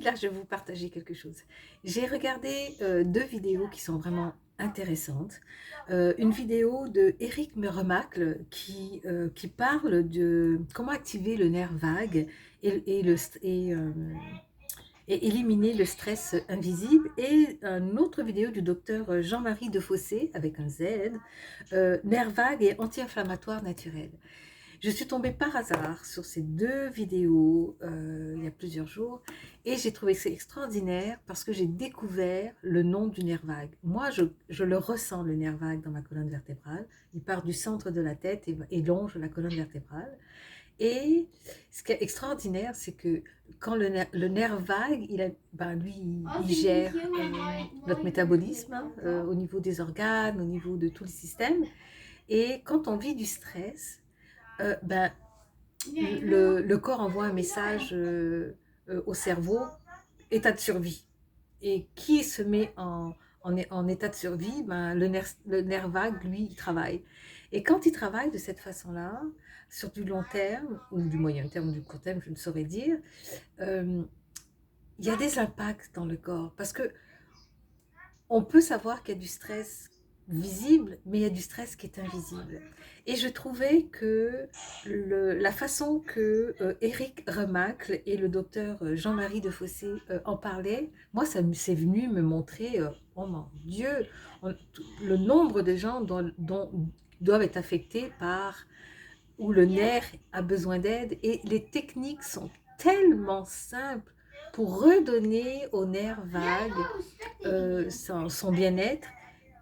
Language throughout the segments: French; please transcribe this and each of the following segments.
Là, je vais vous partager quelque chose. J'ai regardé deux vidéos qui sont vraiment intéressantes. Une vidéo de Eric Meremacle qui parle de comment activer le nerf vague et éliminer le stress invisible. Et une autre vidéo du docteur Jean-Marie Defossé, avec un Z, nerf vague et anti-inflammatoire naturel. Je suis tombée par hasard sur ces deux vidéos il y a plusieurs jours et j'ai trouvé ça extraordinaire parce que j'ai découvert le nom du nerf vague. Moi, je le ressens, le nerf vague, dans ma colonne vertébrale. Il part du centre de la tête et longe la colonne vertébrale. Et ce qui est extraordinaire, c'est que quand le nerf vague, lui, il gère notre métabolisme, hein, au niveau des organes, au niveau de tous les systèmes. Et quand on vit du stress, euh, ben, le corps envoie un message au cerveau, état de survie. Et qui se met en état de survie, ben, le nerf vague, lui, il travaille. Et quand il travaille de cette façon-là, sur du long terme, ou du moyen terme, ou du court terme, je ne saurais dire, euh, il y a des impacts dans le corps. Parce que on peut savoir qu'il y a du stress visible, mais il y a du stress qui est invisible. Et je trouvais que la façon que Éric Remacle et le docteur Jean-Marie Defossé en parlaient, moi, c'est venu me montrer, oh mon Dieu, on, le nombre de gens dont doivent être affectés par, où le nerf a besoin d'aide, et les techniques sont tellement simples pour redonner au nerf vague son bien-être,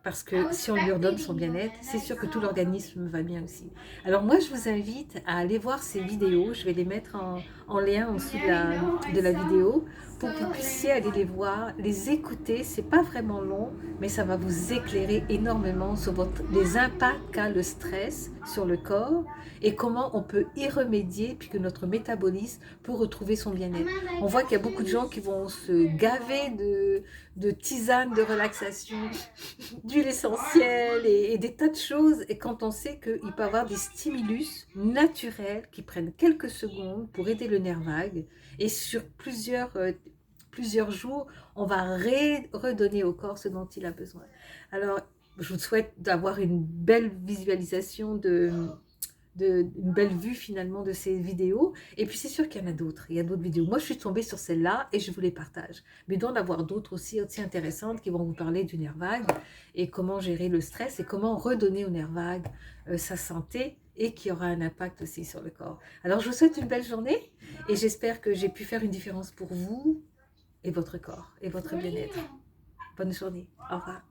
parce que si on lui redonne son bien-être, c'est sûr que tout l'organisme va bien aussi. Alors moi, je vous invite à aller voir ces vidéos. Je vais les mettre en lien en dessous de la vidéo pour que vous puissiez aller les voir, les écouter. C'est pas vraiment long, mais ça va vous éclairer énormément sur les impacts qu'a le stress sur le corps et comment on peut y remédier puis que notre métabolisme peut retrouver son bien-être. On voit qu'il y a beaucoup de gens qui vont se gaver de tisanes de relaxation, d'huile essentielle et des tas de choses. Et quand on sait qu'il peut y avoir des stimulus naturels qui prennent quelques secondes pour aider le nerf vague, et sur plusieurs jours, on va redonner au corps ce dont il a besoin. Alors, je vous souhaite d'avoir une belle visualisation une belle vue finalement de ces vidéos. Et puis c'est sûr qu'il y en a d'autres. Il y a d'autres vidéos. Moi, je suis tombée sur celle-là et je vous les partage. Mais il doit en avoir d'autres aussi intéressantes qui vont vous parler du nerf vague et comment gérer le stress et comment redonner au nerf vague sa santé et qui aura un impact aussi sur le corps. Alors, je vous souhaite une belle journée et j'espère que j'ai pu faire une différence pour vous et votre corps et votre bien-être. Bonne journée. Au revoir.